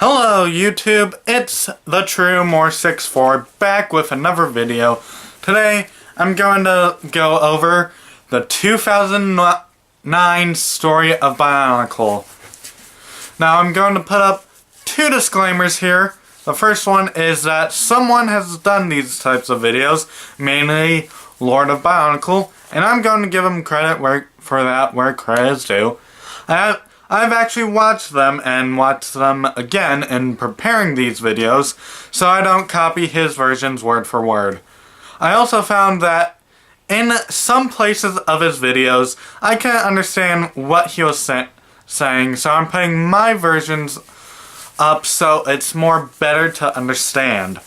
Hello YouTube, it's the True64 back with another video. Today I'm going to go over the 2009 story of Bionicle. Now I'm going to put up two disclaimers here. The first one is that someone has done these types of videos, mainly Lord of Bionicle, and I'm going to give him credit for that where credit is due. I've actually watched them and watched them again in preparing these videos, so I don't copy his versions word for word. I also found that in some places of his videos, I can't understand what he was saying, so I'm putting my versions up so it's more better to understand.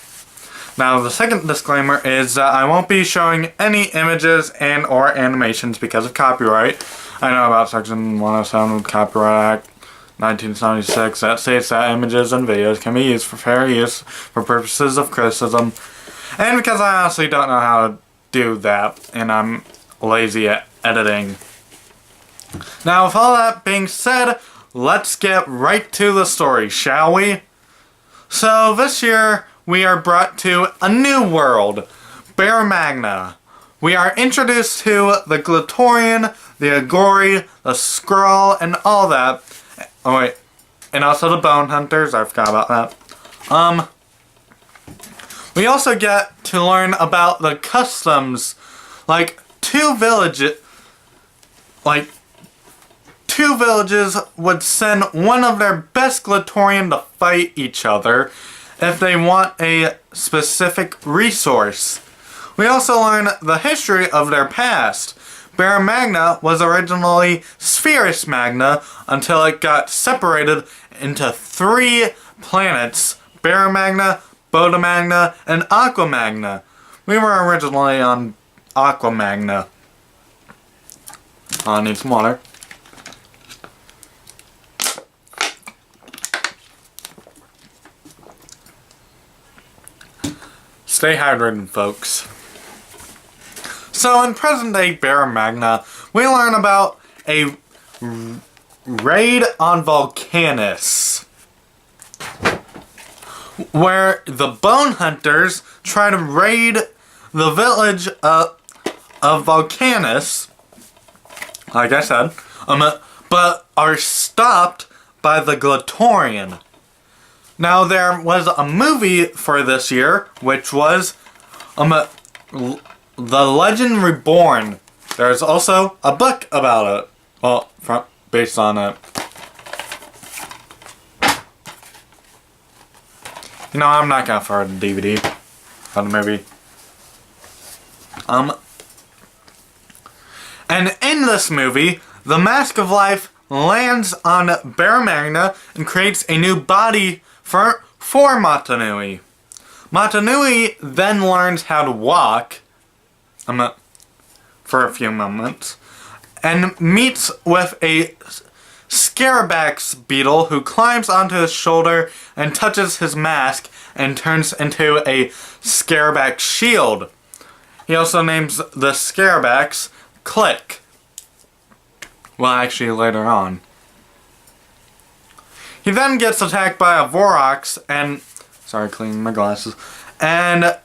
Now, the second disclaimer is that I won't be showing any images and or animations because of copyright. I know about Section 107 of Copyright Act 1976 that states that images and videos can be used for fair use for purposes of criticism. And because I honestly don't know how to do that, and I'm lazy at editing. Now, with all that being said, let's get right to the story, shall we? So, this year, we are brought to a new world, Bear Magna. We are introduced to the Glatorian, the Agori, the Skrull, and all that. Oh wait, and also the Bone Hunters, I forgot about that. We also get to learn about the customs, two villages would send one of their best Glatorian to fight each other if they want a specific resource. We also learn the history of their past. Bear Magna was originally Spherus Magna until it got separated into three planets: Bear Magna, Boda Magna, and Aqua Magna. We were originally on Aqua Magna. I need some water. Stay hydrated, folks. So in present-day Bear Magna, we learn about a raid on Volcanus, where the Bone Hunters try to raid the village of Volcanus, like I said, but are stopped by the Glatorian. Now, there was a movie for this year, which was The Legend Reborn. There's also a book about it. Well, based on it. You know, I'm not gonna throw the DVD on the movie. And in this movie, the Mask of Life lands on Bear Magna and creates a new body for Matanui. Matanui then learns how to walk for a few moments and meets with a Scarabax beetle who climbs onto his shoulder and touches his mask and turns into a Scarabax shield. He also names the Scarabax Click. Well, actually later on. He then gets attacked by a Vorox and... Sorry, cleaning my glasses. And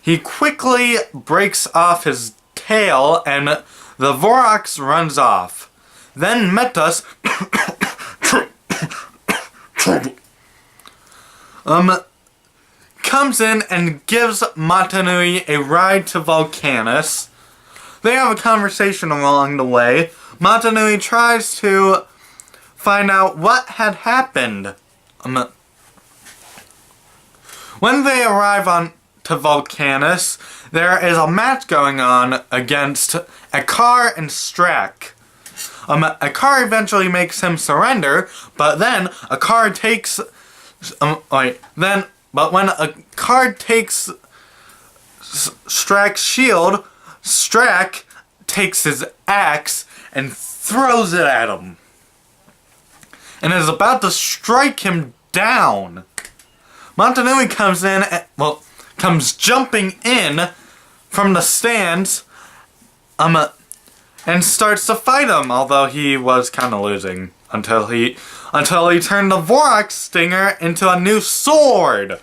he quickly breaks off his tail and the Vorox runs off. Then Metas comes in and gives Matanui a ride to Volcanus. They have a conversation along the way. Matanui tries to find out what had happened. When they arrive to Volcanus, there is a match going on against Akar and Strack. Akar eventually makes him surrender, but then Akar takes... but when Akar takes Strack's shield, Strack takes his axe and throws it at him, and is about to strike him down. Matanui comes jumping in from the stands, and starts to fight him, although he was kind of losing. until he turned the Vorax Stinger into a new sword.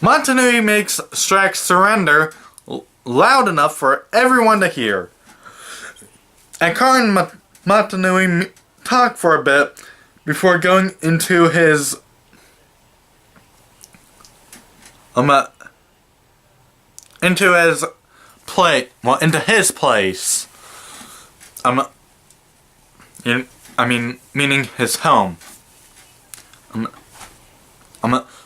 Montanui makes Strax surrender loud enough for everyone to hear. And Kar and Montanui talk for a bit before going into his into his place. Meaning his home.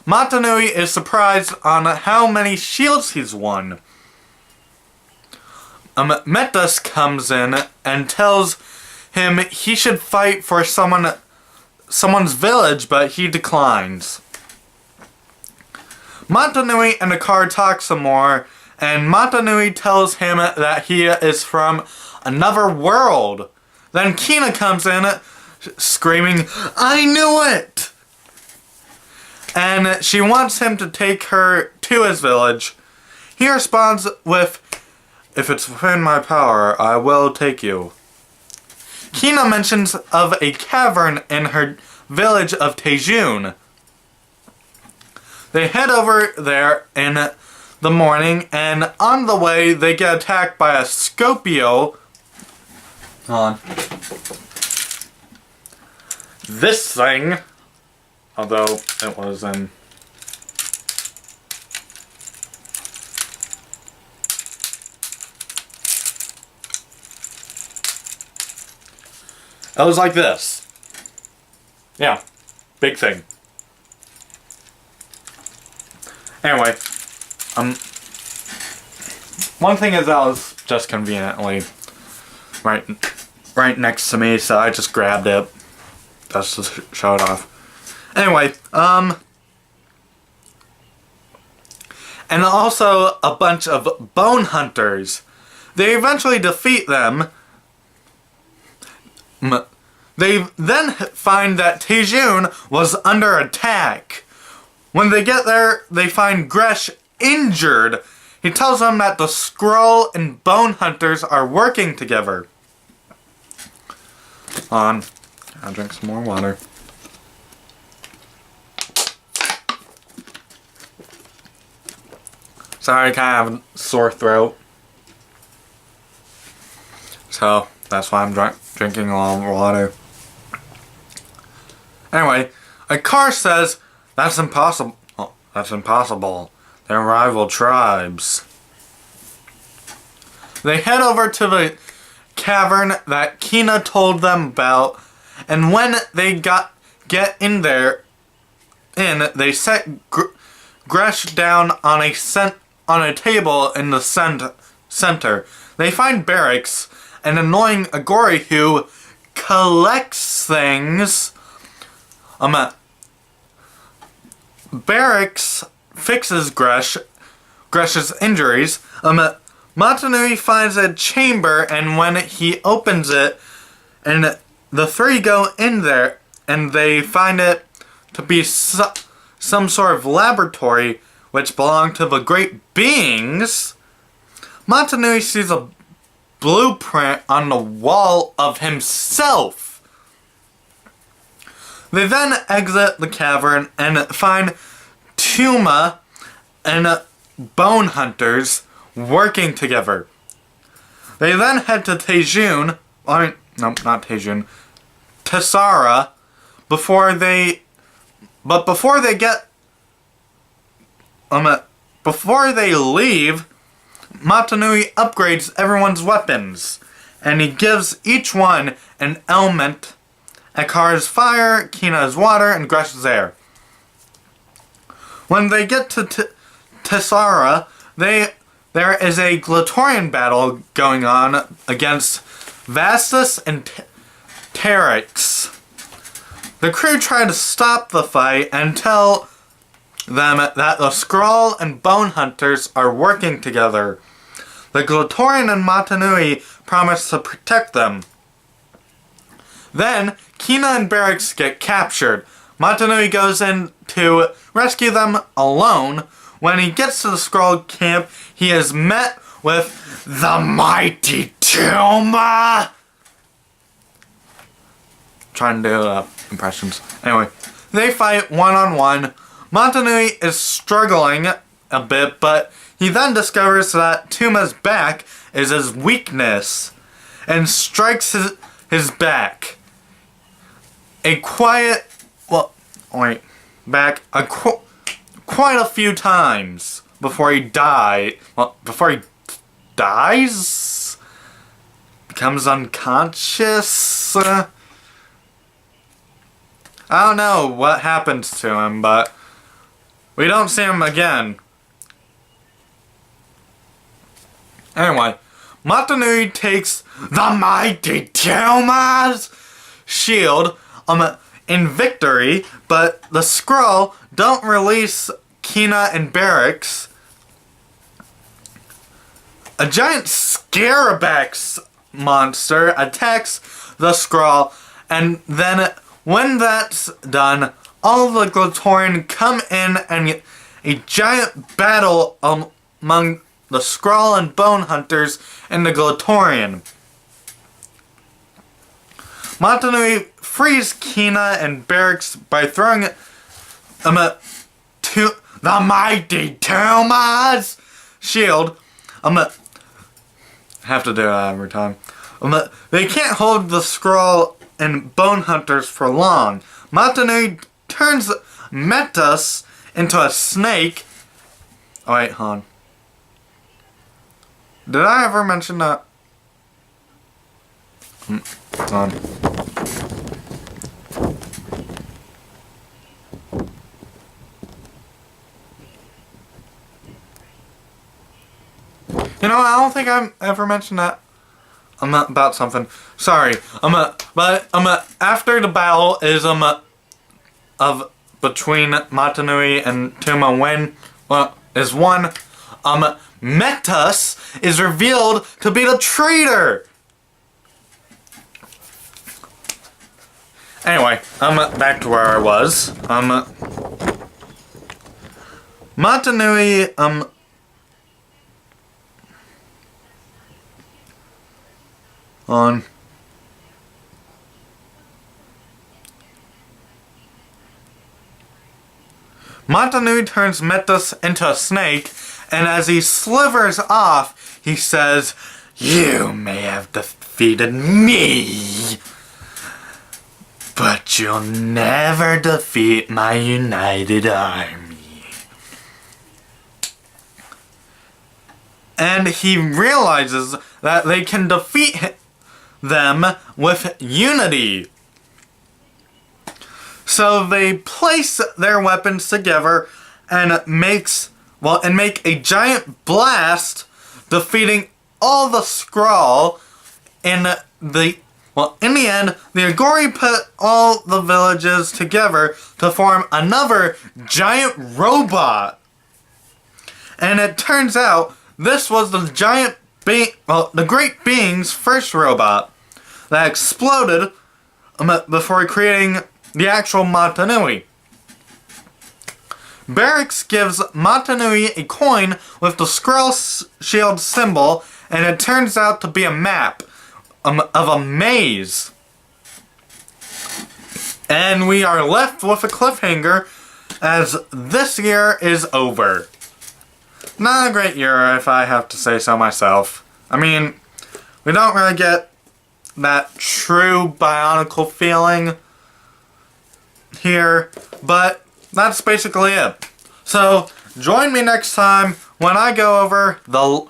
Montanui is surprised on how many shields he's won. Metas comes in and tells him he should fight for someone's village, but he declines. Montanui and Akar talk some more, and Montanui tells him that he is from another world. Then Kina comes in, screaming, "I knew it!" And she wants him to take her to his village. He responds with, "If it's within my power, I will take you." Kina mentions of a cavern in her village of Tejun. They head over there in the morning, and on the way they get attacked by a Scopio. Hold on. This thing, although it was in... It was like this. Yeah, big thing. Anyway, one thing is that was just conveniently right next to me, so I just grabbed it just to show it off. Anyway, and also a bunch of bone hunters. They eventually defeat them. They then find that Tejun was under attack. When they get there, they find Gresh injured. He tells them that the Skrull and Bone Hunters are working together. I'll drink some more water. Sorry, I kind of have a sore throat. So, that's why I'm drinking a lot of water. Anyway, Akar says, "That's impossible. Oh, that's impossible. They're rival tribes." They head over to the cavern that Kina told them about, and when they get in there, they set Gresh down on a table in the center. They find Barracks, an annoying Agori who collects things. Barracks fixes Gresh's injuries. Montanui finds a chamber, and when he opens it, and the three go in there, and they find it to be some sort of laboratory which belonged to the great beings. Montanui sees a blueprint on the wall of himself. They then exit the cavern and find Tuma and Bone Hunters working together. They then head to Tejun, not Tejun, Tessara, before they leave, Montanui upgrades everyone's weapons, and he gives each one an element. Akar's fire, Kina's water, and Gresh's air. When they get to Tessara, there is a Glatorian battle going on against Vastus and Terex. The crew try to stop the fight and tell them that the Skrull and Bone Hunters are working together. The Glatorian and Montanui promise to protect them. Then, Kina and Barracks get captured. Montanui goes in to rescue them alone. When he gets to the Skrull camp, he is met with the mighty Tuma. trying to do impressions. Anyway, they fight one-on-one. Montanui is struggling a bit, but he then discovers that Tuma's back is his weakness and strikes his back. Quite a few times before he dies? Becomes unconscious? I don't know what happens to him, but we don't see him again. Anyway, Montanui takes the mighty Tuma's shield in victory, but the Skrull don't release Kina and Barracks. A giant Scarabax monster attacks the Skrull, and then when that's done, all the Glatorian come in and a giant battle among the Skrull and Bone Hunters and the Glatorian. Montanui frees Kina and Barracks by throwing to the mighty Tuma's shield. Have to do it every time. They can't hold the Skrull and Bone Hunters for long. Montanui turns Metas into a snake. Oh wait, hold on. Did I ever mention that? Hold on. You know, I don't think I've ever mentioned that. About something. Sorry. But after the battle is of between Montanui and Tuma is won. Metas is revealed to be the traitor. Anyway, back to where I was. Montanui on Montanui turns Metas into a snake, and as he slivers off, he says, "You may have defeated me, but you'll never defeat my united army." And he realizes that they can defeat them with unity. So they place their weapons together and make a giant blast, defeating all the Skrull. In the end, the Agori put all the villages together to form another giant robot. And it turns out this was the the Great Being's first robot that exploded before creating the actual Montanui. Barracks gives Montanui a coin with the Skrull shield symbol, and it turns out to be a map of a maze. And we are left with a cliffhanger as this year is over. Not a great year, if I have to say so myself. I mean, we don't really get that true Bionicle feeling here, but that's basically it. So, join me next time when I go over the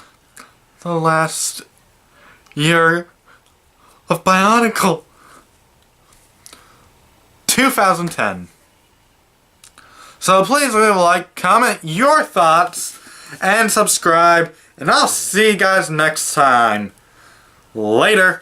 last year of Bionicle 2010. So please leave a like, comment your thoughts, and subscribe, and I'll see you guys next time. Later.